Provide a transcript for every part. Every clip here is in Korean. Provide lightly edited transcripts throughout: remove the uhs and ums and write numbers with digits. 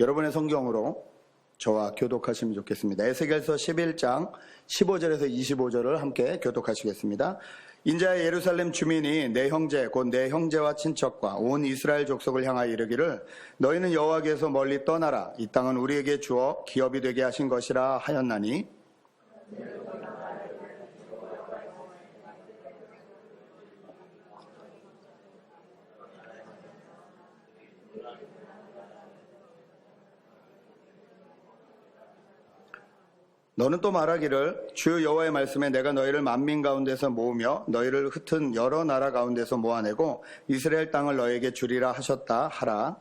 여러분의 성경으로 저와 교독하시면 좋겠습니다. 에스겔서 11장 15절에서 25절을 함께 교독하시겠습니다. 인자의 예루살렘 주민이 내 형제 곧 내 형제와 친척과 온 이스라엘 족속을 향하여 이르기를 너희는 여호와께서 멀리 떠나라. 이 땅은 우리에게 주어 기업이 되게 하신 것이라 하였나니 너는 또 말하기를 주 여호와의 말씀에 내가 너희를 만민 가운데서 모으며 너희를 흩은 여러 나라 가운데서 모아내고 이스라엘 땅을 너희에게 주리라 하셨다 하라.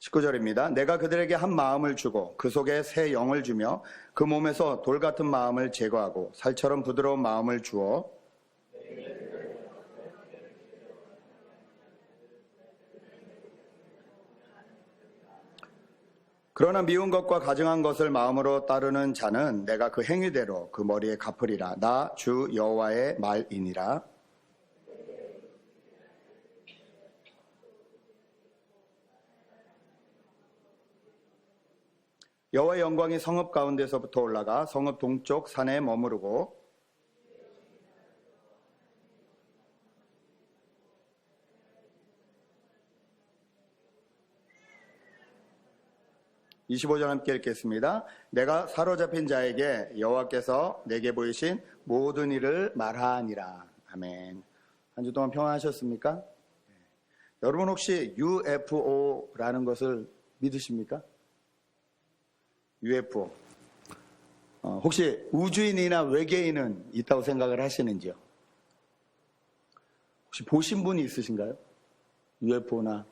(19절입니다) 내가 그들에게 한 마음을 주고 그 속에 새 영을 주며 그 몸에서 돌 같은 마음을 제거하고 살처럼 부드러운 마음을 주어 그러나 미운 것과 가증한 것을 마음으로 따르는 자는 내가 그 행위대로 그 머리에 갚으리라. 나 주 여호와의 말이니라. 여호와의 영광이 성읍 가운데서부터 올라가 성읍 동쪽 산에 머무르고 25절 함께 읽겠습니다. 내가 사로잡힌 자에게 여호와께서 내게 보이신 모든 일을 말하니라. 아멘. 한 주 동안 평안하셨습니까? 여러분 혹시 UFO라는 것을 믿으십니까? UFO. 혹시 우주인이나 외계인은 있다고 생각을 하시는지요? 혹시 보신 분이 있으신가요? UFO나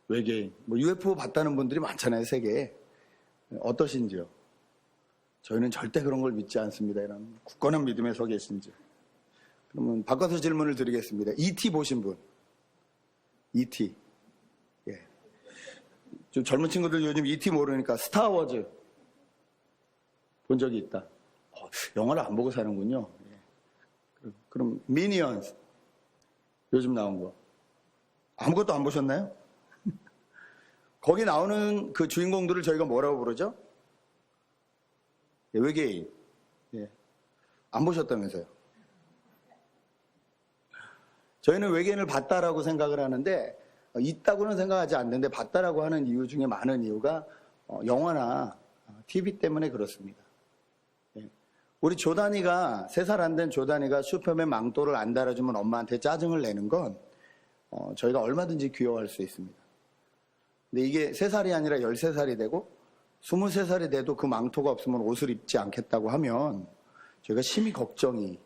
외계인. UFO 봤다는 분들이 많잖아요, 세계에. 어떠신지요? 저희는 절대 그런 걸 믿지 않습니다. 이런 굳건한 믿음에 서 계신지. 그러면 바꿔서 질문을 드리겠습니다. ET 보신 분? ET. 예. 좀 젊은 친구들 요즘 ET 모르니까 스타워즈 본 적이 있다. 영화를 안 보고 사는군요. 예. 그럼 미니언스 요즘 나온 거 아무것도 안 보셨나요? 거기 나오는 그 주인공들을 저희가 뭐라고 부르죠? 예, 외계인. 예. 안 보셨다면서요? 저희는 외계인을 봤다라고 생각을 하는데 있다고는 생각하지 않는데 봤다라고 하는 이유 중에 많은 이유가 영화나 TV 때문에 그렇습니다. 예. 우리 조단이가 3살 안 된 조단이가 슈퍼맨 망토를 안 달아주면 엄마한테 짜증을 내는 건 저희가 얼마든지 귀여워할 수 있습니다. 근데 이게 3살이 아니라 13살이 되고 23살이 돼도 그 망토가 없으면 옷을 입지 않겠다고 하면 저희가 심히 걱정이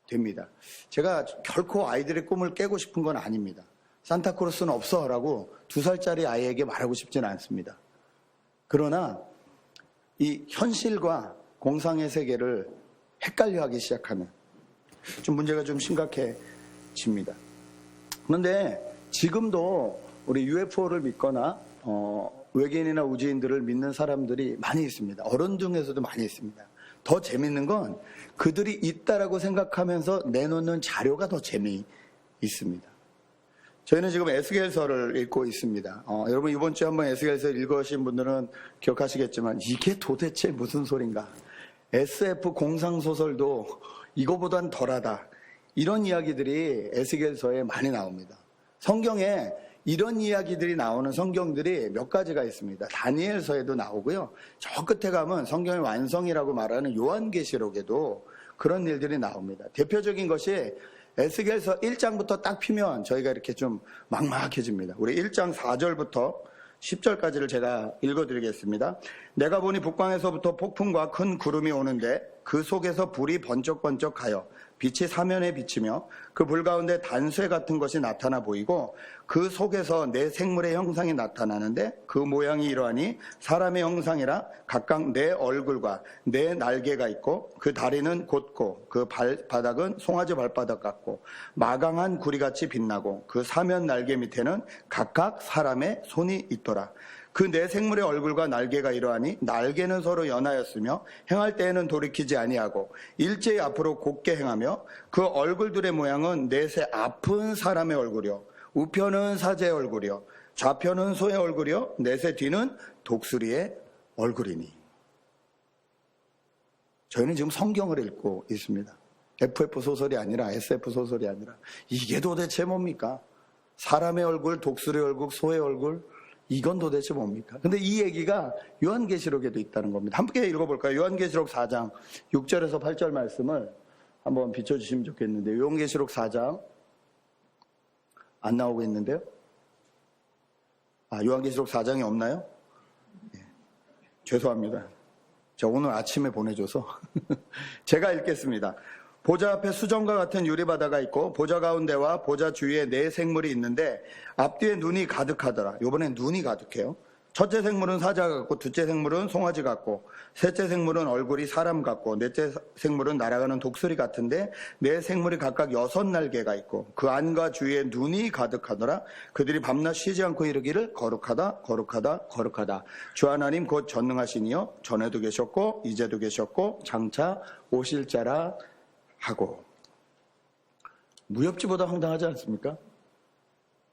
됩니다. 제가 결코 아이들의 꿈을 깨고 싶은 건 아닙니다. 산타크로스는 없어라고 2살짜리 아이에게 말하고 싶지는 않습니다. 그러나 이 현실과 공상의 세계를 헷갈려하기 시작하면 좀 문제가 좀 심각해집니다. 그런데 지금도 우리 UFO를 믿거나 외계인이나 우주인들을 믿는 사람들이 많이 있습니다. 어른 중에서도 많이 있습니다. 더 재밌는 건 그들이 있다라고 생각하면서 내놓는 자료가 더 재미있습니다. 저희는 지금 에스겔서를 읽고 있습니다. 여러분 이번 주에 한번 에스겔서 읽으신 분들은 기억하시겠지만 이게 도대체 무슨 소린가? SF 공상소설도 이거보단 덜하다. 이런 이야기들이 에스겔서에 많이 나옵니다. 성경에 이런 이야기들이 나오는 성경들이 몇 가지가 있습니다. 다니엘서에도 나오고요. 저 끝에 가면 성경의 완성이라고 말하는 요한계시록에도 그런 일들이 나옵니다. 대표적인 것이 에스겔서 1장부터 딱 피면 저희가 이렇게 좀 막막해집니다. 우리 1장 4절부터 10절까지를 제가 읽어드리겠습니다. 내가 보니 북방에서부터 폭풍과 큰 구름이 오는데 그 속에서 불이 번쩍번쩍하여 빛이 사면에 비치며 그 불 가운데 단쇠 같은 것이 나타나 보이고 그 속에서 내 생물의 형상이 나타나는데 그 모양이 이러하니 사람의 형상이라 각각 내 얼굴과 내 날개가 있고 그 다리는 곧고 그 발바닥은 송아지 발바닥 같고 마강한 구리같이 빛나고 그 사면 날개 밑에는 각각 사람의 손이 있더라. 그 네 생물의 얼굴과 날개가 이러하니 날개는 서로 연하였으며 행할 때에는 돌이키지 아니하고 일제히 앞으로 곧게 행하며 그 얼굴들의 모양은 넷의 앞은 사람의 얼굴이요 우편은 사제의 얼굴이요 좌편은 소의 얼굴이요 넷의 뒤는 독수리의 얼굴이니. 저희는 지금 성경을 읽고 있습니다. FF 소설이 아니라 SF 소설이 아니라 이게 도대체 뭡니까? 사람의 얼굴, 독수리 얼굴, 소의 얼굴, 이건 도대체 뭡니까? 근데 이 얘기가 요한계시록에도 있다는 겁니다. 함께 읽어볼까요? 요한계시록 4장 6절에서 8절 말씀을 한번 비춰주시면 좋겠는데요. 요한계시록 4장 안 나오고 있는데요. 요한계시록 4장이 없나요? 네. 죄송합니다. 저 오늘 아침에 보내줘서 제가 읽겠습니다. 보좌 앞에 수정과 같은 유리바다가 있고 보좌 가운데와 보좌 주위에 네 생물이 있는데 앞뒤에 눈이 가득하더라. 이번엔 눈이 가득해요. 첫째 생물은 사자 같고 둘째 생물은 송아지 같고 셋째 생물은 얼굴이 사람 같고 넷째 생물은 날아가는 독수리 같은데 네 생물이 각각 6날개가 있고 그 안과 주위에 눈이 가득하더라. 그들이 밤낮 쉬지 않고 이르기를 거룩하다 거룩하다 거룩하다 주 하나님 곧 전능하시니요 전에도 계셨고 이제도 계셨고 장차 오실 자라 하고. 무협지보다 황당하지 않습니까?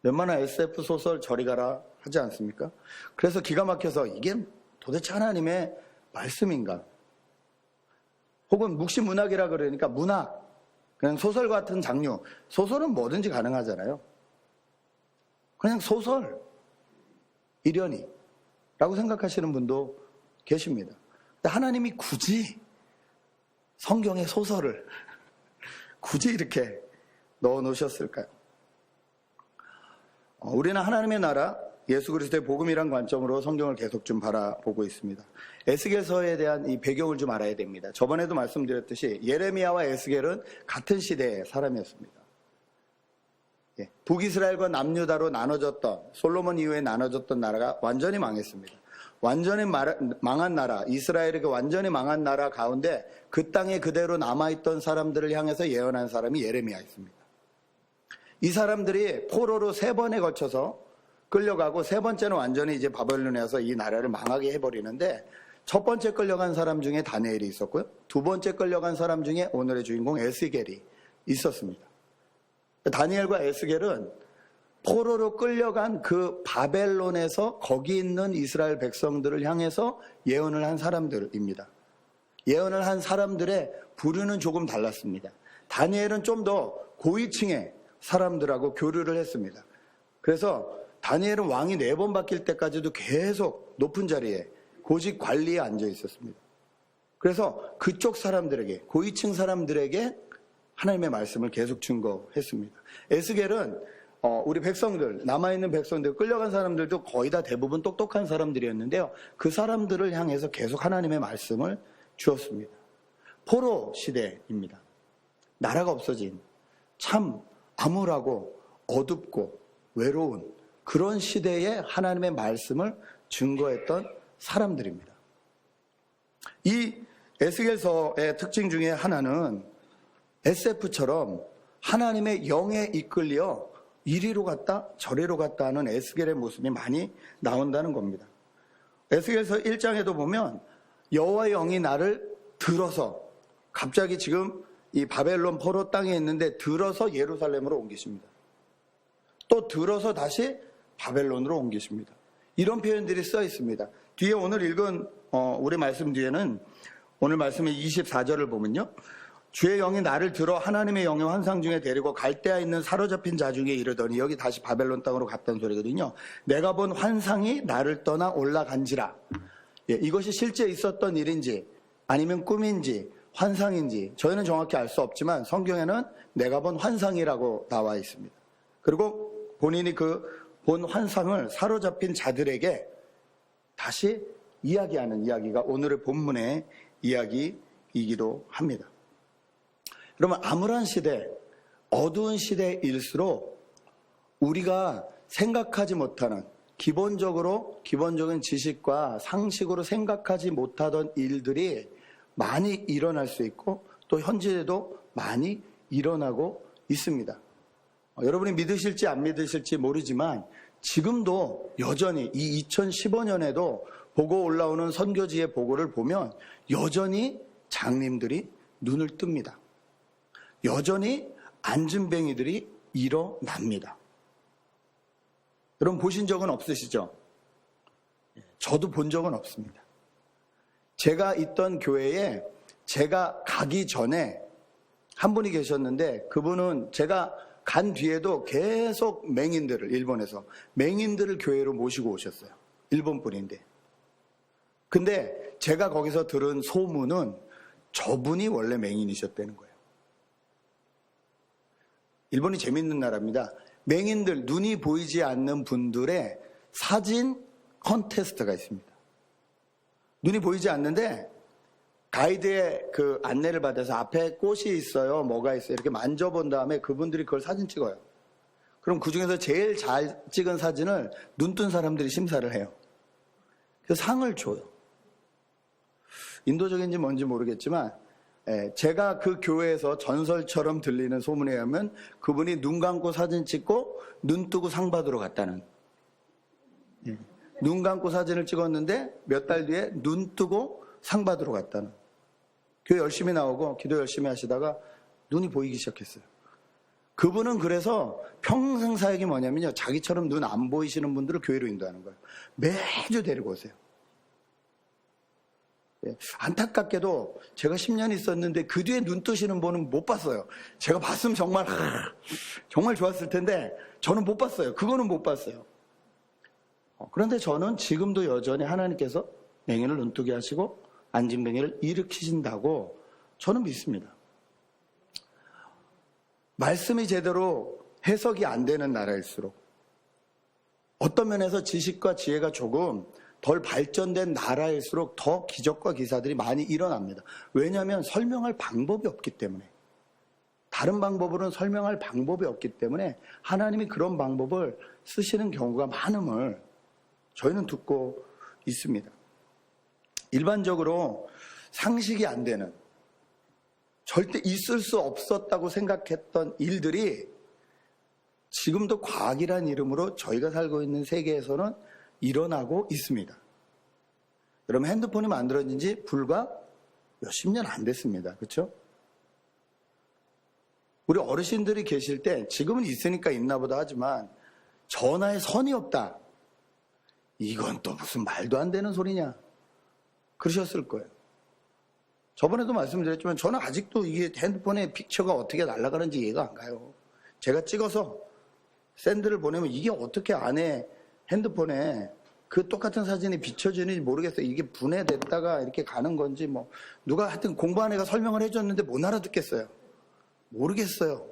웬만한 SF 소설 저리 가라 하지 않습니까? 그래서 기가 막혀서 이게 도대체 하나님의 말씀인가? 혹은 묵시문학이라 그러니까 문학, 그냥 소설 같은 장르. 소설은 뭐든지 가능하잖아요. 그냥 소설, 이련이 라고 생각하시는 분도 계십니다. 근데 하나님이 굳이 성경의 소설을 굳이 이렇게 넣어 놓으셨을까요? 우리는 하나님의 나라, 예수 그리스도의 복음이란 관점으로 성경을 계속 좀 바라보고 있습니다. 에스겔서에 대한 이 배경을 좀 알아야 됩니다. 저번에도 말씀드렸듯이 예레미야와 에스겔은 같은 시대의 사람이었습니다. 북이스라엘과 남유다로 나눠졌던, 솔로몬 이후에 나눠졌던 나라가 완전히 망했습니다. 완전히 망한 나라, 이스라엘에게 완전히 망한 나라 가운데 그 땅에 그대로 남아있던 사람들을 향해서 예언한 사람이 예레미야였습니다. 이 사람들이 포로로 3번에 걸쳐서 끌려가고 3번째는 완전히 이제 바벨론에 와서 이 나라를 망하게 해버리는데 첫 번째 끌려간 사람 중에 다니엘이 있었고요. 두 번째 끌려간 사람 중에 오늘의 주인공 에스겔이 있었습니다. 다니엘과 에스겔은 포로로 끌려간 그 바벨론에서 거기 있는 이스라엘 백성들을 향해서 예언을 한 사람들입니다. 예언을 한 사람들의 부류는 조금 달랐습니다. 다니엘은 좀 더 고위층의 사람들하고 교류를 했습니다. 그래서 다니엘은 왕이 4번 바뀔 때까지도 계속 높은 자리에 고직 관리에 앉아 있었습니다. 그래서 그쪽 사람들에게, 고위층 사람들에게 하나님의 말씀을 계속 증거했습니다. 에스겔은 우리 백성들, 남아있는 백성들, 끌려간 사람들도 거의 다 대부분 똑똑한 사람들이었는데요. 그 사람들을 향해서 계속 하나님의 말씀을 주었습니다. 포로 시대입니다. 나라가 없어진 참 암울하고 어둡고 외로운 그런 시대에 하나님의 말씀을 증거했던 사람들입니다. 이 에스겔서의 특징 중에 하나는 SF처럼 하나님의 영에 이끌려 이리로 갔다 저리로 갔다 하는 에스겔의 모습이 많이 나온다는 겁니다. 에스겔서 1장에도 보면 여호와의 영이 나를 들어서 갑자기 지금 이 바벨론 포로 땅에 있는데 들어서 예루살렘으로 옮기십니다. 또 들어서 다시 바벨론으로 옮기십니다. 이런 표현들이 써 있습니다. 뒤에 오늘 읽은 우리 말씀 뒤에는 오늘 말씀의 24절을 보면요. 주의 영이 나를 들어 하나님의 영의 환상 중에 데리고 갈대아 있는 사로잡힌 자 중에 이르더니, 여기 다시 바벨론 땅으로 갔다는 소리거든요. 내가 본 환상이 나를 떠나 올라간지라. 이것이 실제 있었던 일인지 아니면 꿈인지 환상인지 저희는 정확히 알 수 없지만 성경에는 내가 본 환상이라고 나와 있습니다. 그리고 본인이 그 본 환상을 사로잡힌 자들에게 다시 이야기하는 이야기가 오늘의 본문의 이야기이기도 합니다. 그러면 암울한 시대, 어두운 시대일수록 우리가 생각하지 못하는 기본적인 지식과 상식으로 생각하지 못하던 일들이 많이 일어날 수 있고 또 현재에도 많이 일어나고 있습니다. 여러분이 믿으실지 안 믿으실지 모르지만 지금도 여전히 이 2015년에도 보고 올라오는 선교지의 보고를 보면 여전히 장님들이 눈을 뜹니다. 여전히 안진뱅이들이 일어납니다. 여러분 보신 적은 없으시죠? 저도 본 적은 없습니다. 제가 있던 교회에 제가 가기 전에 한 분이 계셨는데 그분은 제가 간 뒤에도 계속 맹인들을 일본에서 맹인들을 교회로 모시고 오셨어요. 일본 분인데. 근데 제가 거기서 들은 소문은 저분이 원래 맹인이셨다는 거예요. 일본이 재밌는 나라입니다. 맹인들, 눈이 보이지 않는 분들의 사진 컨테스트가 있습니다. 눈이 보이지 않는데 가이드의 그 안내를 받아서 앞에 꽃이 있어요, 뭐가 있어요 이렇게 만져본 다음에 그분들이 그걸 사진 찍어요. 그럼 그 중에서 제일 잘 찍은 사진을 눈 뜬 사람들이 심사를 해요. 그래서 상을 줘요. 인도적인지 뭔지 모르겠지만 제가 그 교회에서 전설처럼 들리는 소문에 의하면 그분이 눈 감고 사진 찍고 눈 뜨고 상 받으러 갔다는. 눈 감고 사진을 찍었는데 몇 달 뒤에 눈 뜨고 상 받으러 갔다는. 교회 열심히 나오고 기도 열심히 하시다가 눈이 보이기 시작했어요. 그분은 그래서 평생 사역이 뭐냐면요, 자기처럼 눈 안 보이시는 분들을 교회로 인도하는 거예요. 매주 데리고 오세요. 안타깝게도 제가 10년 있었는데 그 뒤에 눈 뜨시는 분은 못 봤어요. 제가 봤으면 정말 좋았을 텐데 저는 못 봤어요. 그거는 못 봤어요. 그런데 저는 지금도 여전히 하나님께서 맹인을 눈뜨게 하시고 안진뱅이를 일으키신다고 저는 믿습니다. 말씀이 제대로 해석이 안 되는 나라일수록, 어떤 면에서 지식과 지혜가 조금 덜 발전된 나라일수록 더 기적과 기사들이 많이 일어납니다. 왜냐하면 설명할 방법이 없기 때문에. 다른 방법으로는 설명할 방법이 없기 때문에 하나님이 그런 방법을 쓰시는 경우가 많음을 저희는 듣고 있습니다. 일반적으로 상식이 안 되는, 절대 있을 수 없었다고 생각했던 일들이 지금도 과학이라는 이름으로 저희가 살고 있는 세계에서는 일어나고 있습니다. 여러분 핸드폰이 만들어진 지 불과 몇십 년 안 됐습니다. 그렇죠? 우리 어르신들이 계실 때 지금은 있으니까 있나 보다 하지만 전화에 선이 없다. 이건 또 무슨 말도 안 되는 소리냐. 그러셨을 거예요. 저번에도 말씀드렸지만 저는 아직도 이게 핸드폰에 픽처가 어떻게 날아가는지 이해가 안 가요. 제가 찍어서 샌드를 보내면 이게 어떻게 안에 핸드폰에 그 똑같은 사진이 비춰지는지 모르겠어요. 이게 분해됐다가 이렇게 가는 건지 뭐 누가 하여튼 공부한 애가 설명을 해줬는데 못 알아듣겠어요. 모르겠어요.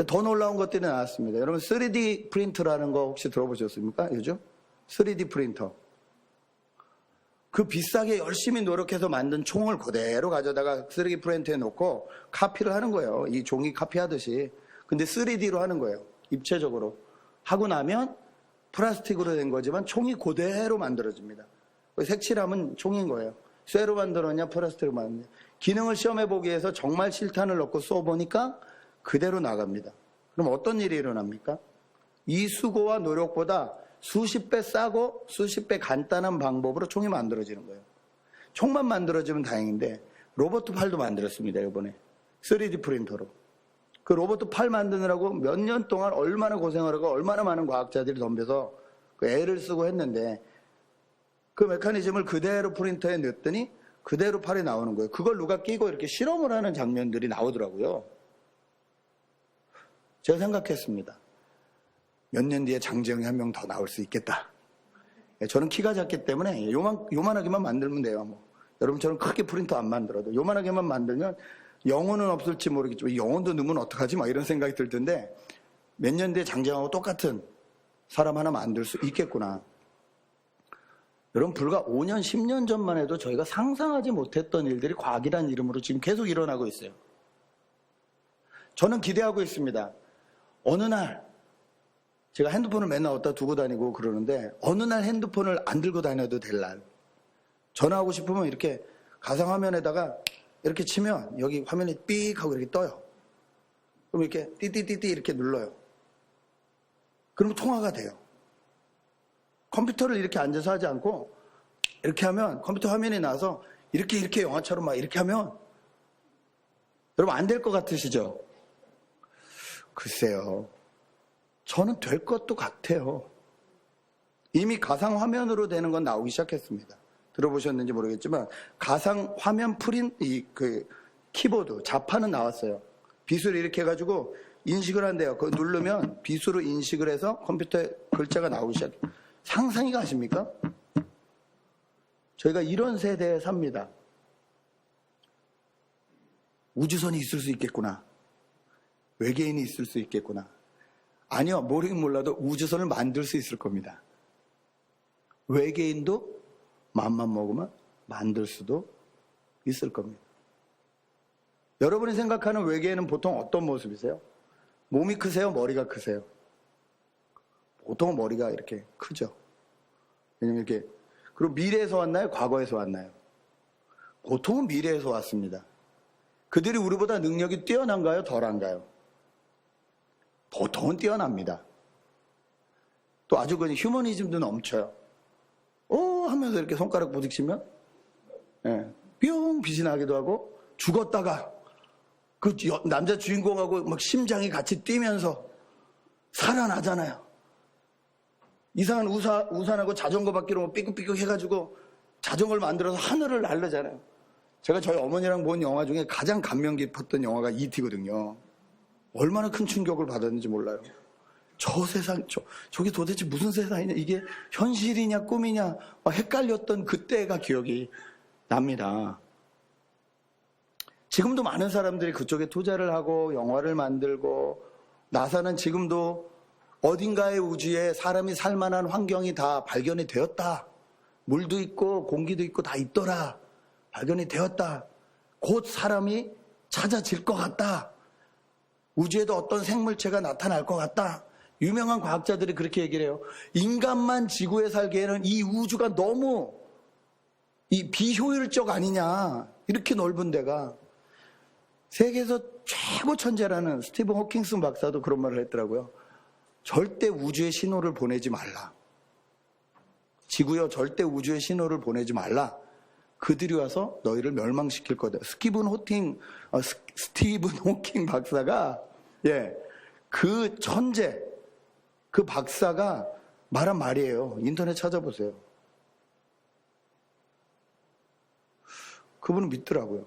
더 놀라운 것들이 나왔습니다. 여러분 3D 프린터라는 거 혹시 들어보셨습니까? 요즘 3D 프린터. 그 비싸게 열심히 노력해서 만든 총을 그대로 가져다가 3D 프린터에 놓고 카피를 하는 거예요. 이 종이 카피하듯이. 근데 3D로 하는 거예요. 입체적으로. 하고 나면 플라스틱으로 된 거지만 총이 그대로 만들어집니다. 색칠하면 총인 거예요. 쇠로 만들었냐 플라스틱으로 만들었냐. 기능을 시험해보기 위해서 정말 실탄을 넣고 쏘보니까 그대로 나갑니다. 그럼 어떤 일이 일어납니까? 이 수고와 노력보다 수십 배 싸고 수십 배 간단한 방법으로 총이 만들어지는 거예요. 총만 만들어지면 다행인데 로봇 팔도 만들었습니다. 이번에 3D 프린터로. 그 로봇 팔 만드느라고 몇 년 동안 얼마나 고생을 하고 얼마나 많은 과학자들이 덤벼서 그 애를 쓰고 했는데 그 메커니즘을 그대로 프린터에 넣었더니 그대로 팔이 나오는 거예요. 그걸 누가 끼고 이렇게 실험을 하는 장면들이 나오더라고요. 제가 생각했습니다. 몇 년 뒤에 장재영이 한 명 더 나올 수 있겠다. 저는 키가 작기 때문에 요만하게만 만들면 돼요. 뭐. 여러분처럼 크게 프린터 안 만들어도 요만하게만 만들면 영혼은 없을지 모르겠지만 영혼도 넣으면 어떡하지? 막 이런 생각이 들 텐데 몇 년 뒤에 장재영하고 똑같은 사람 하나 만들 수 있겠구나. 여러분 불과 5년, 10년 전만 해도 저희가 상상하지 못했던 일들이 과학이라는 이름으로 지금 계속 일어나고 있어요. 저는 기대하고 있습니다. 어느 날 제가 핸드폰을 맨날 어디다 두고 다니고 그러는데 어느 날 핸드폰을 안 들고 다녀도 될 날. 전화하고 싶으면 이렇게 가상화면에다가 이렇게 치면 여기 화면이 삑 하고 이렇게 떠요. 그럼 이렇게 띠띠띠띠 이렇게 눌러요. 그러면 통화가 돼요. 컴퓨터를 이렇게 앉아서 하지 않고 이렇게 하면 컴퓨터 화면이 나와서 이렇게 영화처럼 막 이렇게 하면 여러분 안 될 것 같으시죠? 글쎄요. 저는 될 것도 같아요. 이미 가상화면으로 되는 건 나오기 시작했습니다. 들어보셨는지 모르겠지만 가상화면 프린 키보드 자판은 나왔어요. 비수를 이렇게 해가지고 인식을 한대요. 그거 누르면 비수로 인식을 해서 컴퓨터에 글자가 나오기 시작해요. 상상이 가십니까? 저희가 이런 세대에 삽니다. 우주선이 있을 수 있겠구나. 외계인이 있을 수 있겠구나. 아니요, 모르긴 몰라도 우주선을 만들 수 있을 겁니다. 외계인도 마음만 먹으면 만들 수도 있을 겁니다. 여러분이 생각하는 외계인은 보통 어떤 모습이세요? 몸이 크세요? 머리가 크세요? 보통 머리가 이렇게 크죠. 왜냐면 이렇게. 그리고 미래에서 왔나요? 과거에서 왔나요? 보통은 미래에서 왔습니다. 그들이 우리보다 능력이 뛰어난가요? 덜한가요? 보통은 뛰어납니다. 또 아주 그냥 휴머니즘도 넘쳐요. 하면서 이렇게 손가락 부딪히면 뿅 빛이 나기도 하고, 죽었다가 그 남자 주인공하고 막 심장이 같이 뛰면서 살아나잖아요. 이상한 우산하고 자전거 바퀴로 삐걱삐걱 해가지고 자전거를 만들어서 하늘을 날르잖아요. 제가 저희 어머니랑 본 영화 중에 가장 감명 깊었던 영화가 E.T.거든요. 얼마나 큰 충격을 받았는지 몰라요. 저 세상, 저게 도대체 무슨 세상이냐, 이게 현실이냐 꿈이냐 헷갈렸던 그때가 기억이 납니다. 지금도 많은 사람들이 그쪽에 투자를 하고 영화를 만들고, 나사는 지금도 어딘가의 우주에 사람이 살만한 환경이 다 발견이 되었다. 물도 있고 공기도 있고 다 있더라. 발견이 되었다. 곧 사람이 찾아질 것 같다. 우주에도 어떤 생물체가 나타날 것 같다. 유명한 과학자들이 그렇게 얘기를 해요. 인간만 지구에 살기에는 이 우주가 너무 비효율적 아니냐. 이렇게 넓은 데가. 세계에서 최고 천재라는 스티븐 호킹스 박사도 그런 말을 했더라고요. 절대 우주에 신호를 보내지 말라. 지구여, 절대 우주에 신호를 보내지 말라. 그들이 와서 너희를 멸망시킬 거다. 스티븐 호킹 박사가, 그 천재, 그 박사가 말한 말이에요. 인터넷 찾아보세요. 그분은 믿더라고요.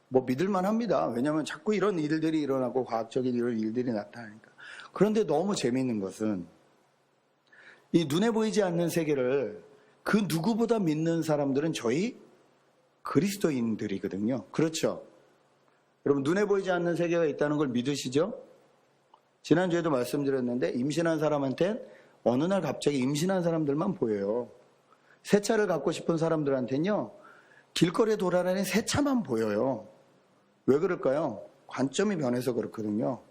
뭐 믿을만 합니다. 왜냐하면 자꾸 이런 일들이 일어나고 과학적인 이런 일들이 나타나니까. 그런데 너무 재미있는 것은 이 눈에 보이지 않는 세계를 그 누구보다 믿는 사람들은 저희 그리스도인들이거든요. 그렇죠? 여러분, 눈에 보이지 않는 세계가 있다는 걸 믿으시죠? 지난주에도 말씀드렸는데 임신한 사람한텐 어느 날 갑자기 임신한 사람들만 보여요. 새 차를 갖고 싶은 사람들한테는요, 길거리에 돌아다니는 새 차만 보여요. 왜 그럴까요? 관점이 변해서 그렇거든요.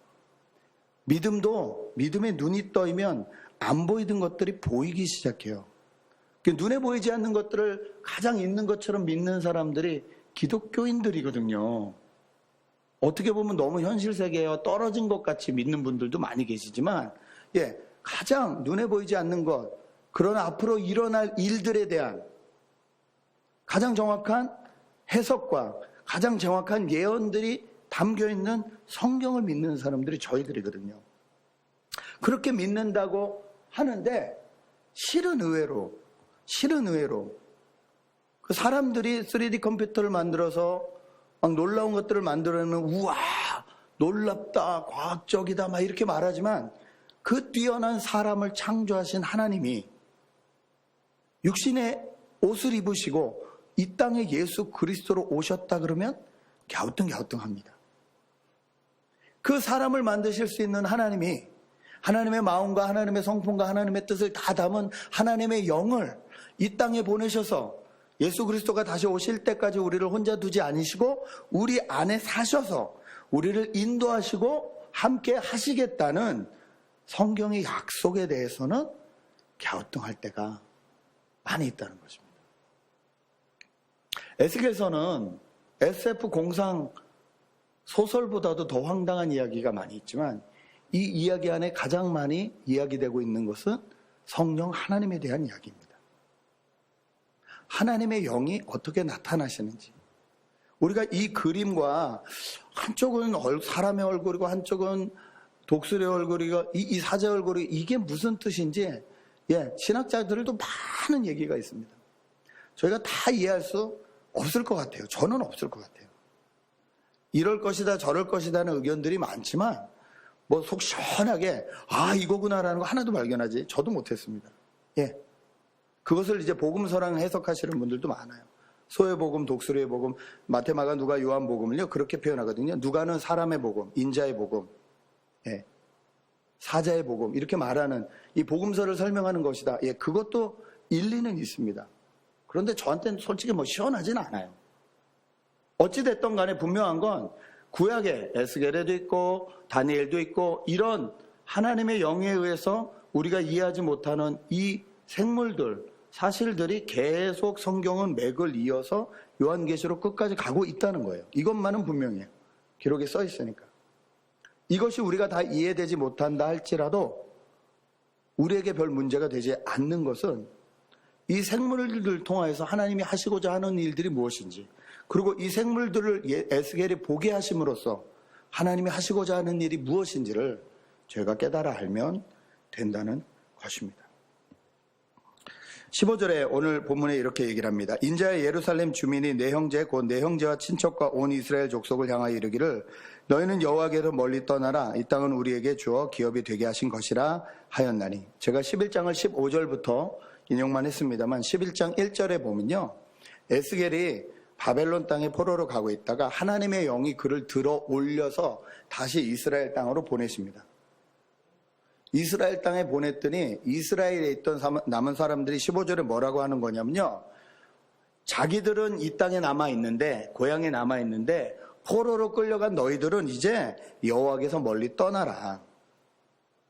믿음도 믿음의 눈이 떠이면 안 보이던 것들이 보이기 시작해요. 눈에 보이지 않는 것들을 가장 있는 것처럼 믿는 사람들이 기독교인들이거든요. 어떻게 보면 너무 현실 세계와 떨어진 것 같이 믿는 분들도 많이 계시지만, 가장 눈에 보이지 않는 것, 그러나 앞으로 일어날 일들에 대한 가장 정확한 해석과 가장 정확한 예언들이 담겨있는 성경을 믿는 사람들이 저희들이거든요. 그렇게 믿는다고 하는데 실은 의외로 그 사람들이 3D 컴퓨터를 만들어서 막 놀라운 것들을 만들어내는, 우와 놀랍다 과학적이다 막 이렇게 말하지만, 그 뛰어난 사람을 창조하신 하나님이 육신의 옷을 입으시고 이 땅에 예수 그리스도로 오셨다 그러면 갸우뚱갸우뚱합니다. 그 사람을 만드실 수 있는 하나님이 하나님의 마음과 하나님의 성품과 하나님의 뜻을 다 담은 하나님의 영을 이 땅에 보내셔서 예수 그리스도가 다시 오실 때까지 우리를 혼자 두지 않으시고 우리 안에 사셔서 우리를 인도하시고 함께 하시겠다는 성경의 약속에 대해서는 갸우뚱할 때가 많이 있다는 것입니다. 에스겔서는 SF 공상 소설보다도 더 황당한 이야기가 많이 있지만, 이 이야기 안에 가장 많이 이야기되고 있는 것은 성령 하나님에 대한 이야기입니다. 하나님의 영이 어떻게 나타나시는지. 우리가 이 그림과 한쪽은 사람의 얼굴이고 한쪽은 독수리 얼굴이고 이 사제 얼굴이 이게 무슨 뜻인지 신학자들도 많은 얘기가 있습니다. 저희가 다 이해할 수 없을 것 같아요. 저는 없을 것 같아요. 이럴 것이다 저럴 것이다는 의견들이 많지만 뭐 속 시원하게 이거구나라는 거 하나도 발견하지 저도 못했습니다. 그것을 이제 복음서랑 해석하시는 분들도 많아요. 소의 복음, 독수리의 복음, 마태, 마가, 누가, 요한 복음을요 그렇게 표현하거든요. 누가는 사람의 복음, 인자의 복음, 사자의 복음 이렇게 말하는 이 복음서를 설명하는 것이다. 그것도 일리는 있습니다. 그런데 저한테는 솔직히 뭐 시원하진 않아요. 어찌됐든 간에 분명한 건 구약에 에스겔에도 있고 다니엘도 있고 이런 하나님의 영에 의해서 우리가 이해하지 못하는 이 생물들, 사실들이 계속 성경은 맥을 이어서 요한계시록 끝까지 가고 있다는 거예요. 이것만은 분명해요. 기록에 써 있으니까. 이것이 우리가 다 이해되지 못한다 할지라도 우리에게 별 문제가 되지 않는 것은 이 생물들을 통해서 하나님이 하시고자 하는 일들이 무엇인지, 그리고 이 생물들을 에스겔이 보게 하심으로써 하나님이 하시고자 하는 일이 무엇인지를 저희가 깨달아 알면 된다는 것입니다. 15절에 오늘 본문에 이렇게 얘기를 합니다. 인자의 예루살렘 주민이 내 형제 곧 내 형제와 친척과 온 이스라엘 족속을 향하여 이르기를 너희는 여호와께로 멀리 떠나라. 이 땅은 우리에게 주어 기업이 되게 하신 것이라 하였나니. 제가 11장을 15절부터 인용만 했습니다만 11장 1절에 보면요. 에스겔이 바벨론 땅에 포로로 가고 있다가 하나님의 영이 그를 들어 올려서 다시 이스라엘 땅으로 보내십니다. 이스라엘 땅에 보냈더니 이스라엘에 있던 남은 사람들이 15절에 뭐라고 하는 거냐면요. 자기들은 이 땅에 남아있는데, 고향에 남아있는데 포로로 끌려간 너희들은 이제 여호와께서 멀리 떠나라.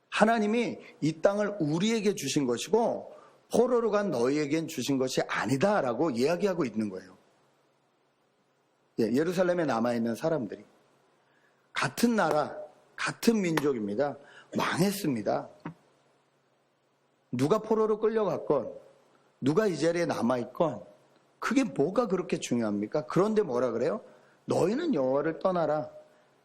하나님이 이 땅을 우리에게 주신 것이고 포로로 간 너희에겐 주신 것이 아니다라고 이야기하고 있는 거예요. 예루살렘에 남아있는 사람들이 같은 나라, 같은 민족입니다. 망했습니다. 누가 포로로 끌려갔건 누가 이 자리에 남아있건 그게 뭐가 그렇게 중요합니까? 그런데 뭐라 그래요? 너희는 여호와를 떠나라.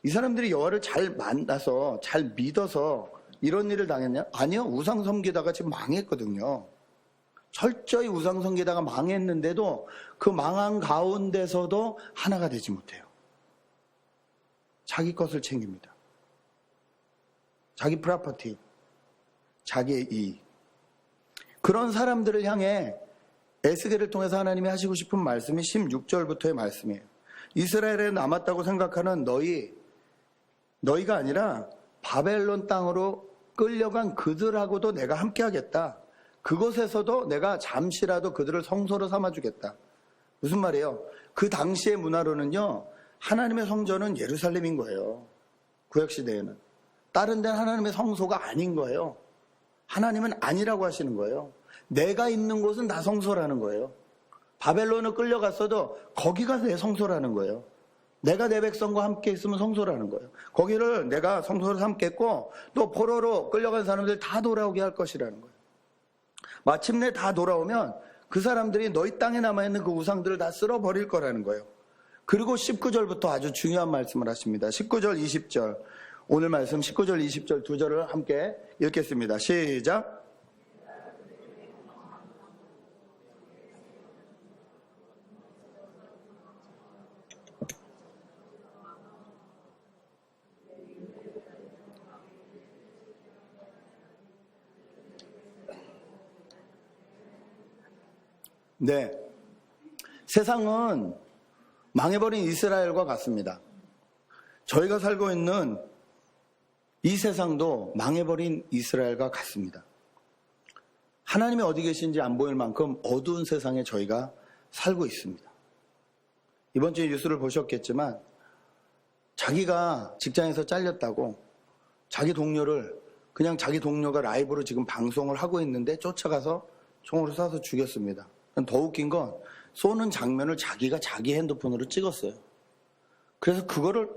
이 사람들이 여호와를 잘 만나서 잘 믿어서 이런 일을 당했냐? 아니요. 우상 섬기다가 지금 망했거든요. 철저히 우상 섬기다가 망했는데도 그 망한 가운데서도 하나가 되지 못해요. 자기 것을 챙깁니다. 자기 프로퍼티, 자기의 이익. 그런 사람들을 향해 에스겔을 통해서 하나님이 하시고 싶은 말씀이 16절부터의 말씀이에요. 이스라엘에 남았다고 생각하는 너희가 아니라 바벨론 땅으로 끌려간 그들하고도 내가 함께 하겠다. 그곳에서도 내가 잠시라도 그들을 성소로 삼아주겠다. 무슨 말이에요? 그 당시의 문화로는요, 하나님의 성전은 예루살렘인 거예요. 구약시대에는. 다른 데는 하나님의 성소가 아닌 거예요. 하나님은 아니라고 하시는 거예요. 내가 있는 곳은 나 성소라는 거예요. 바벨론을 끌려갔어도 거기가 내 성소라는 거예요. 내가 내 백성과 함께 있으면 성소라는 거예요. 거기를 내가 성소로 삼겠고 또 포로로 끌려간 사람들 다 돌아오게 할 것이라는 거예요. 마침내 다 돌아오면 그 사람들이 너희 땅에 남아있는 그 우상들을 다 쓸어버릴 거라는 거예요. 그리고 19절부터 아주 중요한 말씀을 하십니다. 19절, 20절. 오늘 말씀 19절, 20절 두 절을 함께 읽겠습니다. 시작. 네. 세상은 망해버린 이스라엘과 같습니다. 저희가 살고 있는 이 세상도 망해버린 이스라엘과 같습니다. 하나님이 어디 계신지 안 보일 만큼 어두운 세상에 저희가 살고 있습니다. 이번 주에 뉴스를 보셨겠지만 자기가 직장에서 잘렸다고 자기 동료를 그냥 자기 동료가 라이브로 지금 방송을 하고 있는데 쫓아가서 총으로 쏴서 죽였습니다. 더 웃긴 건 쏘는 장면을 자기가 자기 핸드폰으로 찍었어요. 그래서 그거를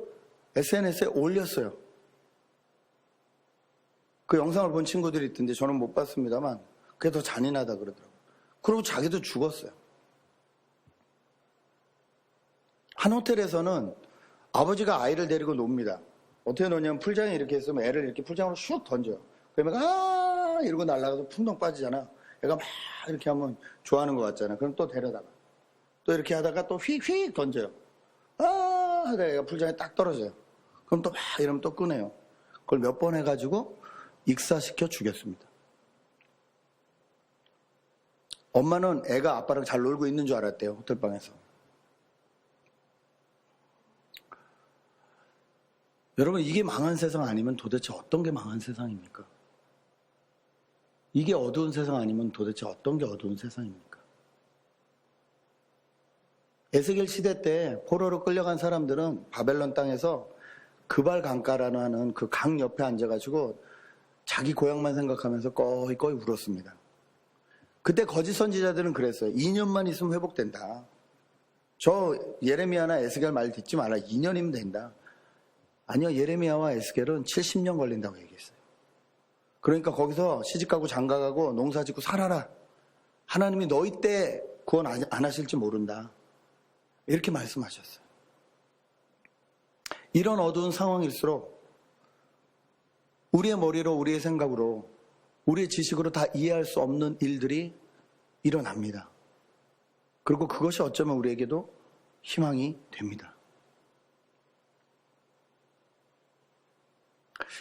SNS에 올렸어요. 그 영상을 본 친구들이 있던데 저는 못 봤습니다만 그게 더 잔인하다 그러더라고요. 그리고 자기도 죽었어요. 한 호텔에서는 아버지가 아이를 데리고 놉니다. 어떻게 노냐면 풀장에 이렇게 있으면 애를 이렇게 풀장으로 슉 던져요. 그러면 아 이러고 날아가서 풍덩 빠지잖아. 애가 막 이렇게 하면 좋아하는 것 같잖아. 그럼 또 데려다가 또 이렇게 하다가 또 휙휙 던져요. 아 하다가 애가 풀장에 딱 떨어져요. 그럼 또 막 이러면 또 꺼내요. 그걸 몇 번 해가지고 익사시켜 주겠습니다. 엄마는 애가 아빠랑 잘 놀고 있는 줄 알았대요. 호텔방에서. 여러분, 이게 망한 세상 아니면 도대체 어떤 게 망한 세상입니까? 이게 어두운 세상 아니면 도대체 어떤 게 어두운 세상입니까? 에스겔 시대 때 포로로 끌려간 사람들은 바벨론 땅에서 그발 강가라는 하는 그 강 옆에 앉아가지고 자기 고향만 생각하면서 꺼이 울었습니다. 그때 거짓 선지자들은 그랬어요. 2년만 있으면 회복된다. 저 예레미야나 에스겔 말 듣지 마라. 2년이면 된다. 아니요, 예레미야와 에스겔은 70년 걸린다고 얘기했어요. 그러니까 거기서 시집가고 장가가고 농사짓고 살아라. 하나님이 너희 때 구원 안 하실지 모른다. 이렇게 말씀하셨어요. 이런 어두운 상황일수록 우리의 머리로, 우리의 생각으로, 우리의 지식으로 다 이해할 수 없는 일들이 일어납니다. 그리고 그것이 어쩌면 우리에게도 희망이 됩니다.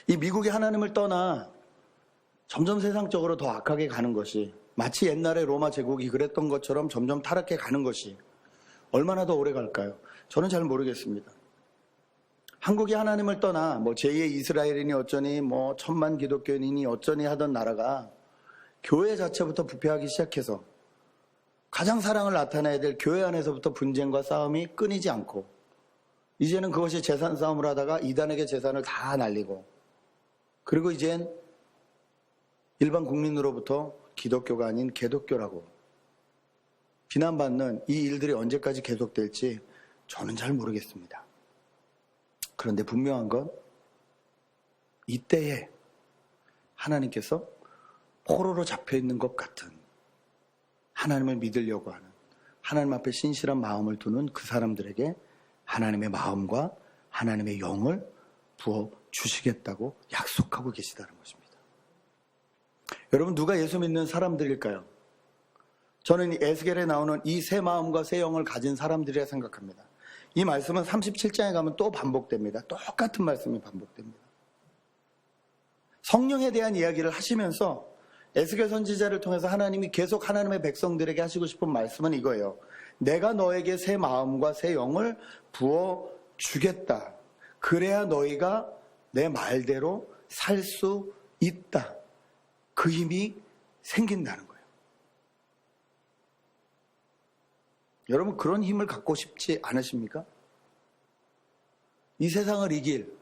이 미국이 하나님을 떠나 점점 세상적으로 더 악하게 가는 것이, 마치 옛날에 로마 제국이 그랬던 것처럼 점점 타락해 가는 것이 얼마나 더 오래 갈까요? 저는 잘 모르겠습니다. 한국이 하나님을 떠나 제2의 이스라엘이니 어쩌니 1000만 기독교인이니 어쩌니 하던 나라가 교회 자체부터 부패하기 시작해서 가장 사랑을 나타내야 될 교회 안에서부터 분쟁과 싸움이 끊이지 않고, 이제는 그것이 재산 싸움을 하다가 이단에게 재산을 다 날리고, 그리고 이젠 일반 국민으로부터 기독교가 아닌 개독교라고 비난받는 이 일들이 언제까지 계속될지 저는 잘 모르겠습니다. 그런데 분명한 건 이때에 하나님께서 포로로 잡혀있는 것 같은, 하나님을 믿으려고 하는, 하나님 앞에 신실한 마음을 두는 그 사람들에게 하나님의 마음과 하나님의 영을 부어주시겠다고 약속하고 계시다는 것입니다. 여러분, 누가 예수 믿는 사람들일까요? 저는 에스겔에 나오는 이 새 마음과 새 영을 가진 사람들이라 생각합니다. 이 말씀은 37장에 가면 또 반복됩니다. 똑같은 말씀이 반복됩니다. 성령에 대한 이야기를 하시면서 에스겔 선지자를 통해서 하나님이 계속 하나님의 백성들에게 하시고 싶은 말씀은 이거예요. 내가 너에게 새 마음과 새 영을 부어주겠다. 그래야 너희가 내 말대로 살 수 있다. 그 힘이 생긴다는 거예요. 여러분, 그런 힘을 갖고 싶지 않으십니까? 이 세상을 이길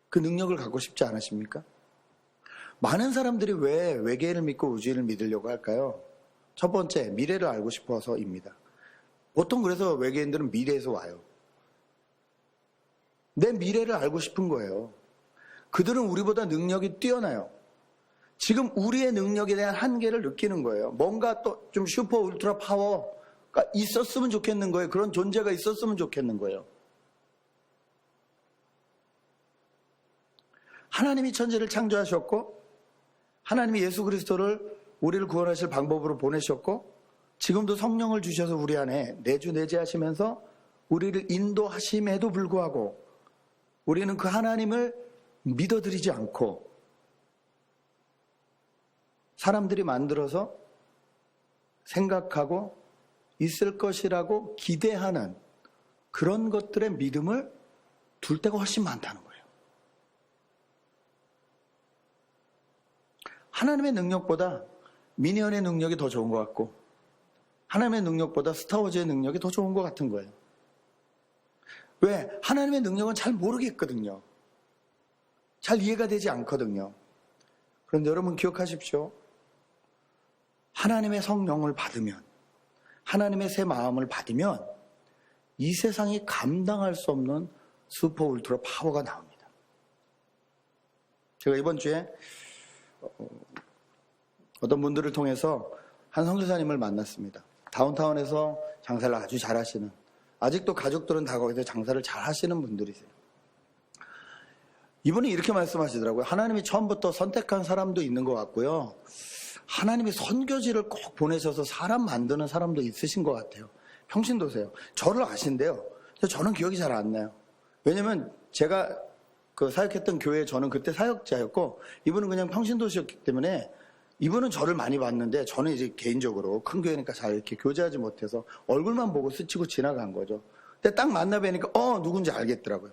그 능력을 갖고 싶지 않으십니까? 많은 사람들이 왜 외계인을 믿고 우주인을 믿으려고 할까요? 첫 번째, 미래를 알고 싶어서입니다. 보통 그래서 외계인들은 미래에서 와요. 내 미래를 알고 싶은 거예요. 그들은 우리보다 능력이 뛰어나요. 지금 우리의 능력에 대한 한계를 느끼는 거예요. 뭔가 또 좀 슈퍼 울트라 파워가 있었으면 좋겠는 거예요. 그런 존재가 있었으면 좋겠는 거예요. 하나님이 천지를 창조하셨고, 하나님이 예수 그리스도를 우리를 구원하실 방법으로 보내셨고, 지금도 성령을 주셔서 우리 안에 내주 내재하시면서 우리를 인도하심에도 불구하고 우리는 그 하나님을 믿어드리지 않고 사람들이 만들어서 생각하고 있을 것이라고 기대하는 그런 것들의 믿음을 둘 때가 훨씬 많다는 거예요. 하나님의 능력보다 미니언의 능력이 더 좋은 것 같고, 하나님의 능력보다 스타워즈의 능력이 더 좋은 것 같은 거예요. 왜? 하나님의 능력은 잘 모르겠거든요. 잘 이해가 되지 않거든요. 그런데 여러분 기억하십시오. 하나님의 성령을 받으면, 하나님의 새 마음을 받으면 이 세상이 감당할 수 없는 슈퍼 울트라 파워가 나옵니다. 제가 이번 주에 어떤 분들을 통해서 한 선교사님을 만났습니다. 다운타운에서 장사를 아주 잘하시는, 아직도 가족들은 다 거기서 장사를 잘하시는 분들이세요. 이분이 이렇게 말씀하시더라고요. 하나님이 처음부터 선택한 사람도 있는 것 같고요. 하나님이 선교지를 꼭 보내셔서 사람 만드는 사람도 있으신 것 같아요. 평신도세요. 저를 아신대요. 저는 기억이 잘 안 나요. 왜냐면 제가 그 사역했던 교회에 저는 그때 사역자였고 이분은 그냥 평신도시였기 때문에 이분은 저를 많이 봤는데 저는 이제 개인적으로 큰 교회니까 잘 이렇게 교제하지 못해서 얼굴만 보고 스치고 지나간 거죠. 근데 딱 만나 뵈니까 누군지 알겠더라고요.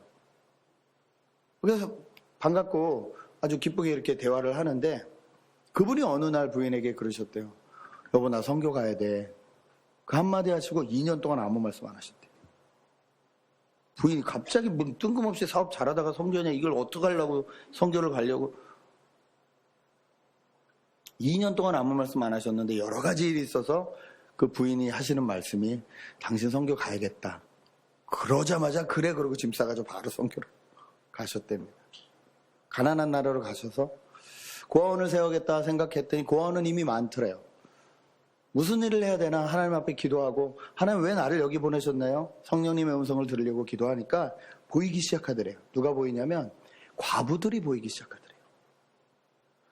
그래서 반갑고 아주 기쁘게 이렇게 대화를 하는데 그분이 어느 날 부인에게 그러셨대요. 여보, 나 선교 가야 돼. 그 한마디 하시고 2년 동안 아무 말씀 안 하셨대요. 부인이 갑자기 뭐 뜬금없이 사업 잘하다가 선교냐, 이걸 어떻게 하려고 선교를 가려고. 2년 동안 아무 말씀 안 하셨는데 여러 가지 일이 있어서 그 부인이 하시는 말씀이 당신 선교 가야겠다. 그러자마자 그래 그러고 짐 싸가지고 바로 선교를 가셨답니다. 가난한 나라로 가셔서 고아원을 세우겠다 생각했더니 고아원은 이미 많더래요. 무슨 일을 해야 되나 하나님 앞에 기도하고 하나님 왜 나를 여기 보내셨나요? 성령님의 음성을 들으려고 기도하니까 보이기 시작하더래요. 누가 보이냐면 과부들이 보이기 시작하더래요.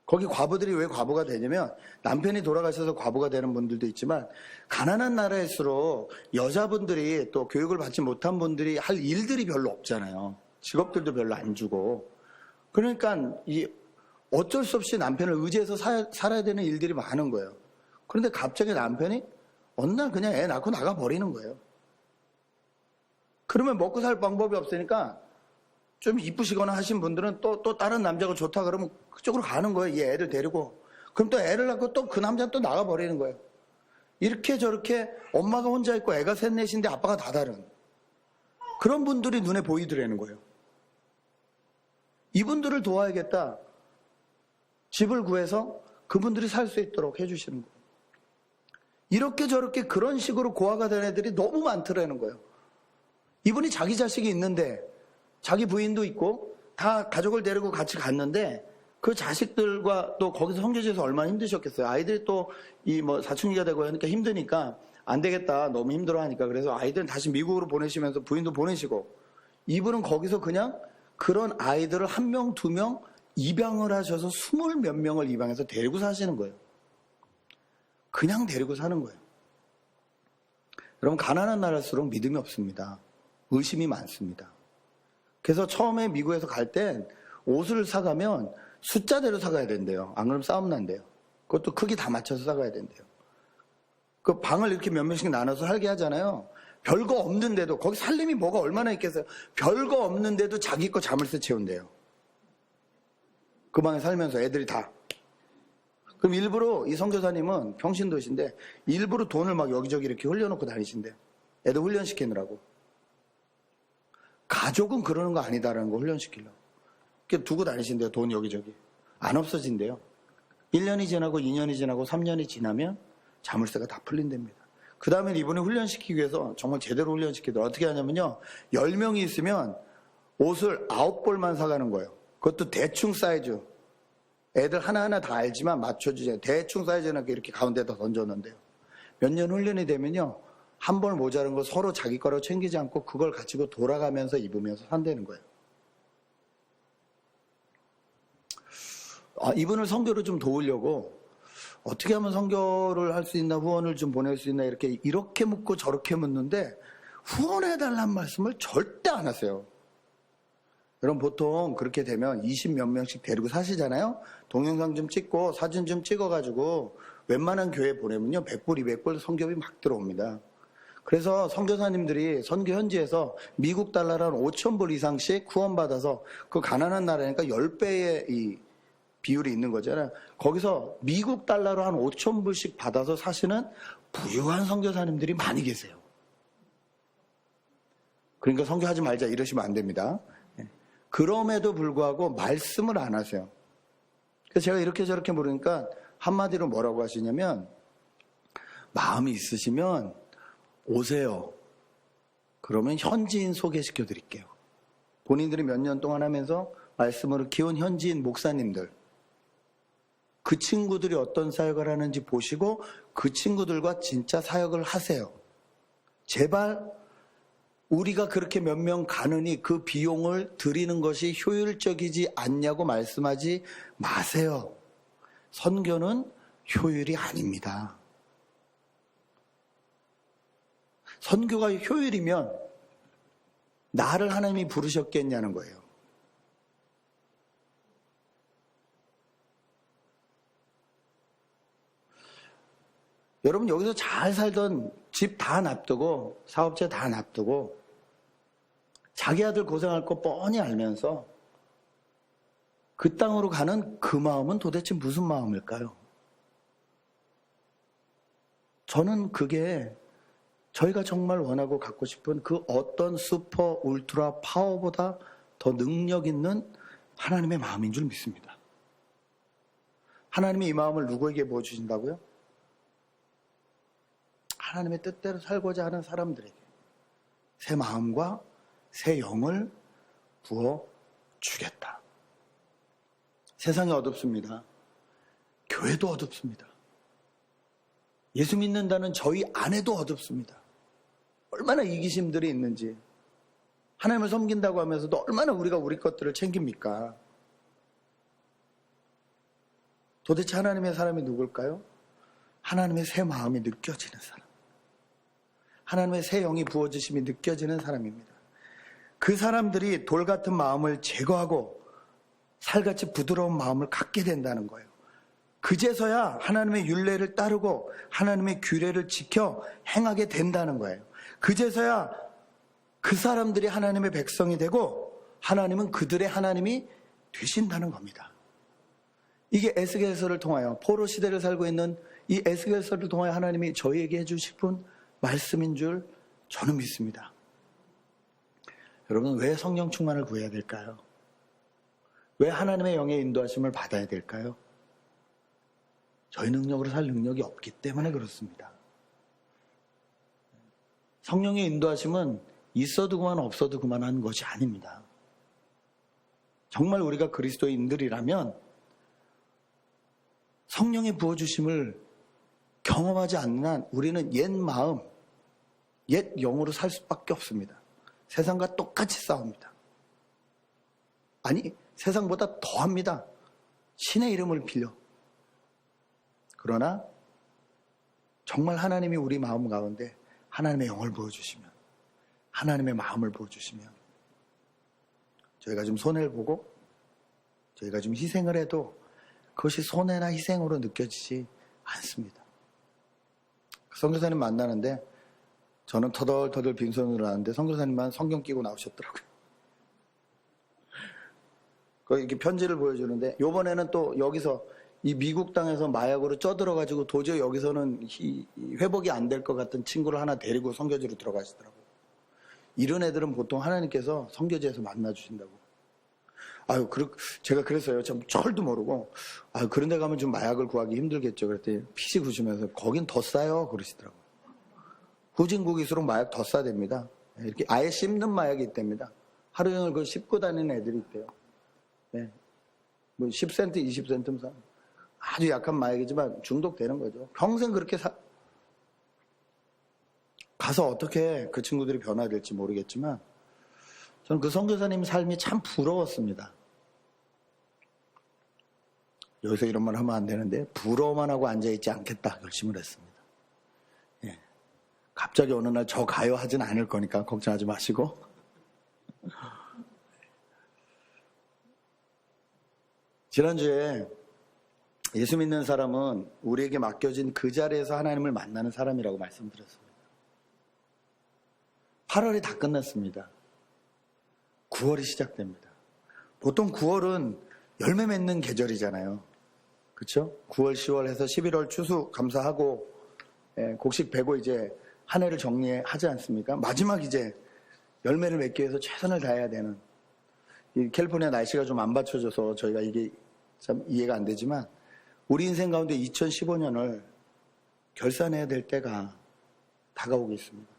거기 과부들이 왜 과부가 되냐면 남편이 돌아가셔서 과부가 되는 분들도 있지만 가난한 나라일수록 여자분들이 또 교육을 받지 못한 분들이 할 일들이 별로 없잖아요. 직업들도 별로 안 주고. 그러니까 어쩔 수 없이 남편을 의지해서 살아야 되는 일들이 많은 거예요. 그런데 갑자기 남편이 어느 날 그냥 애 낳고 나가버리는 거예요. 그러면 먹고 살 방법이 없으니까 좀 이쁘시거나 하신 분들은 또 다른 남자가 좋다 그러면 그쪽으로 가는 거예요. 얘 애들 데리고. 그럼 또 애를 낳고 또 그 남자는 또 나가버리는 거예요. 이렇게 저렇게 엄마가 혼자 있고 애가 셋넷인데 아빠가 다 다른 그런 분들이 눈에 보이더라는 거예요. 이분들을 도와야겠다. 집을 구해서 그분들이 살 수 있도록 해주시는 거예요. 이렇게 저렇게 그런 식으로 고아가 된 애들이 너무 많더라는 거예요. 이분이 자기 자식이 있는데 자기 부인도 있고 다 가족을 데리고 같이 갔는데 그 자식들과 또 거기서 선교지에서 얼마나 힘드셨겠어요. 아이들이 또 사춘기가 되고 하니까 힘드니까 안 되겠다. 너무 힘들어 하니까. 그래서 아이들은 다시 미국으로 보내시면서 부인도 보내시고 이분은 거기서 그냥 그런 아이들을 1명, 2명 입양을 하셔서 20 몇 명을 입양해서 데리고 사시는 거예요. 그냥 데리고 사는 거예요. 여러분, 가난한 나라일수록 믿음이 없습니다. 의심이 많습니다. 그래서 처음에 미국에서 갈 땐 옷을 사가면 숫자대로 사가야 된대요. 안 그러면 싸움 난대요. 그것도 크기 다 맞춰서 사가야 된대요. 그 방을 이렇게 몇 명씩 나눠서 살게 하잖아요. 별거 없는데도 거기 살림이 뭐가 얼마나 있겠어요. 별거 없는데도 자기 거 자물쇠 채운대요. 그 방에 살면서 애들이 다. 그럼 일부러 이 선교사님은 평신도시인데 일부러 돈을 막 여기저기 이렇게 흘려놓고 다니신대요. 애들 훈련시키느라고. 가족은 그러는 거 아니다라는 거 훈련시키려고. 이렇게 두고 다니신대요. 돈 여기저기. 안 없어진대요. 1년이 지나고 2년이 지나고 3년이 지나면 자물쇠가 다 풀린답니다. 그 다음에 이분을 훈련시키기 위해서 정말 제대로 훈련시키더라고요. 어떻게 하냐면요. 10명이 있으면 옷을 9벌만 사가는 거예요. 그것도 대충 사이즈. 애들 하나하나 다 알지만 맞춰주세요. 대충 사이즈는 이렇게 가운데다 던져놓는데요. 몇 년 훈련이 되면요. 한 벌 모자란 거 서로 자기 거로 챙기지 않고 그걸 가지고 돌아가면서 입으면서 산다는 거예요. 이분을 선교를 좀 도우려고 어떻게 하면 선교를 할 수 있나, 후원을 좀 보낼 수 있나 이렇게 묻고 저렇게 묻는데 후원해달라는 말씀을 절대 안 하세요. 여러분 보통 그렇게 되면 20 몇 명씩 데리고 사시잖아요. 동영상 좀 찍고 사진 좀 찍어가지고 웬만한 교회 보내면요 100불, 200불 선교비 막 들어옵니다. 그래서 선교사님들이 선교 현지에서 미국 달러로 한 5,000불 이상씩 후원받아서 그 가난한 나라니까 10배의 이 비율이 있는 거잖아요. 거기서 미국 달러로 한 5,000불씩 받아서 사시는 부유한 선교사님들이 많이 계세요. 그러니까 선교하지 말자 이러시면 안 됩니다. 그럼에도 불구하고 말씀을 안 하세요. 그래서 제가 이렇게 저렇게 물으니까 한마디로 뭐라고 하시냐면 마음이 있으시면 오세요. 그러면 현지인 소개시켜 드릴게요. 본인들이 몇 년 동안 하면서 말씀으로 키운 현지인 목사님들 그 친구들이 어떤 사역을 하는지 보시고 그 친구들과 진짜 사역을 하세요. 제발 우리가 그렇게 몇 명 가느니 그 비용을 드리는 것이 효율적이지 않냐고 말씀하지 마세요. 선교는 효율이 아닙니다. 선교가 효율이면 나를 하나님이 부르셨겠냐는 거예요. 여러분, 여기서 잘 살던 집 다 놔두고 사업체 다 놔두고 자기 아들 고생할 거 뻔히 알면서 그 땅으로 가는 그 마음은 도대체 무슨 마음일까요? 저는 그게 저희가 정말 원하고 갖고 싶은 그 어떤 슈퍼 울트라 파워보다 더 능력 있는 하나님의 마음인 줄 믿습니다. 하나님이 이 마음을 누구에게 부어주신다고요? 하나님의 뜻대로 살고자 하는 사람들에게 새 마음과 새 영을 부어주겠다. 세상이 어둡습니다. 교회도 어둡습니다. 예수 믿는다는 저희 안에도 어둡습니다. 얼마나 이기심들이 있는지, 하나님을 섬긴다고 하면서도 얼마나 우리가 우리 것들을 챙깁니까? 도대체 하나님의 사람이 누굴까요? 하나님의 새 마음이 느껴지는 사람, 하나님의 새 영이 부어주심이 느껴지는 사람입니다. 그 사람들이 돌 같은 마음을 제거하고 살같이 부드러운 마음을 갖게 된다는 거예요. 그제서야 하나님의 율례를 따르고 하나님의 규례를 지켜 행하게 된다는 거예요. 그제서야 그 사람들이 하나님의 백성이 되고 하나님은 그들의 하나님이 되신다는 겁니다. 이게 에스겔서를 통하여, 포로 시대를 살고 있는 이 에스겔서를 통하여 하나님이 저희에게 해주신 말씀인 줄 저는 믿습니다. 여러분, 왜 성령 충만을 구해야 될까요? 왜 하나님의 영의 인도하심을 받아야 될까요? 저희 능력으로 살 능력이 없기 때문에 그렇습니다. 성령의 인도하심은 있어도 그만 없어도 그만한 것이 아닙니다. 정말 우리가 그리스도인들이라면 성령의 부어주심을 경험하지 않는 한 우리는 옛 마음, 옛 영으로 살 수밖에 없습니다. 세상과 똑같이 싸웁니다. 아니, 세상보다 더합니다. 신의 이름을 빌려. 그러나 정말 하나님이 우리 마음 가운데 하나님의 영을 부어주시면, 하나님의 마음을 부어주시면 저희가 좀 손해를 보고 저희가 좀 희생을 해도 그것이 손해나 희생으로 느껴지지 않습니다. 선교사님 만나는데 저는 터덜터덜 빈손으로 나왔는데 선교사님만 성경 끼고 나오셨더라고요. 이렇게 편지를 보여주는데, 요번에는 또 여기서 이 미국 땅에서 마약으로 쪄들어가지고 도저히 여기서는 회복이 안 될 것 같은 친구를 하나 데리고 선교지로 들어가시더라고요. 이런 애들은 보통 하나님께서 선교지에서 만나주신다고. 제가 그랬어요. 참 철도 모르고, 그런 데 가면 좀 마약을 구하기 힘들겠죠. 그랬더니 피식 웃으면서 거긴 더 싸요. 그러시더라고요. 후진국일수록 마약 더 싸됩니다. 이렇게 아예 씹는 마약이 있답니다. 하루 종일 그걸 씹고 다니는 애들이 있대요. 네. 뭐 10센트, 20센트 아주 약한 마약이지만 중독되는 거죠. 평생 그렇게 가서 어떻게 그 친구들이 변화될지 모르겠지만 저는 그 선교사님 삶이 참 부러웠습니다. 여기서 이런 말 하면 안 되는데 부러워만 하고 앉아있지 않겠다 결심을 했습니다. 예. 갑자기 어느 날 저 가요 하진 않을 거니까 걱정하지 마시고 지난주에 예수 믿는 사람은 우리에게 맡겨진 그 자리에서 하나님을 만나는 사람이라고 말씀드렸습니다. 8월이 다 끝났습니다. 9월이 시작됩니다. 보통 9월은 열매 맺는 계절이잖아요. 그렇죠? 9월, 10월 해서 11월 추수 감사하고 곡식 베고 이제 한 해를 정리하지 않습니까? 마지막 이제 열매를 맺기 위해서 최선을 다해야 되는, 이 캘리포니아 날씨가 좀 안 받쳐줘서 저희가 이게 참 이해가 안 되지만 우리 인생 가운데 2015년을 결산해야 될 때가 다가오고 있습니다.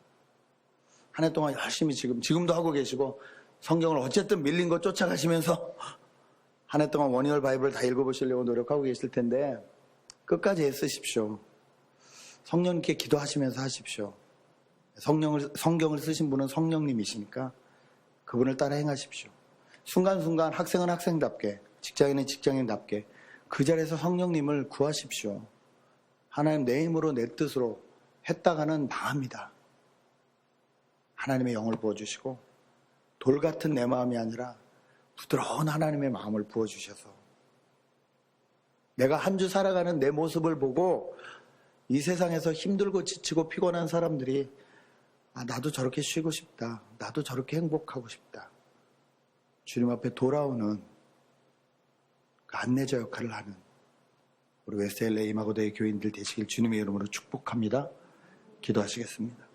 한 해 동안 열심히 지금도 하고 계시고 성경을 어쨌든 밀린 거 쫓아가시면서 한 해 동안 원이얼 바이블 다 읽어보시려고 노력하고 계실 텐데 끝까지 애쓰십시오. 성령님께 기도하시면서 하십시오. 성경을 쓰신 분은 성령님이시니까 그분을 따라 행하십시오. 순간순간 학생은 학생답게, 직장인은 직장인답게 그 자리에서 성령님을 구하십시오. 하나님 내 힘으로 내 뜻으로 했다가는 망합니다. 하나님의 영을 부어주시고 돌 같은 내 마음이 아니라 부드러운 하나님의 마음을 부어주셔서 내가 한 주 살아가는 내 모습을 보고 이 세상에서 힘들고 지치고 피곤한 사람들이 나도 저렇게 쉬고 싶다. 나도 저렇게 행복하고 싶다. 주님 앞에 돌아오는 그 안내자 역할을 하는 우리 웨스트LA 임하고대의 교인들 되시길 주님의 이름으로 축복합니다. 기도하시겠습니다.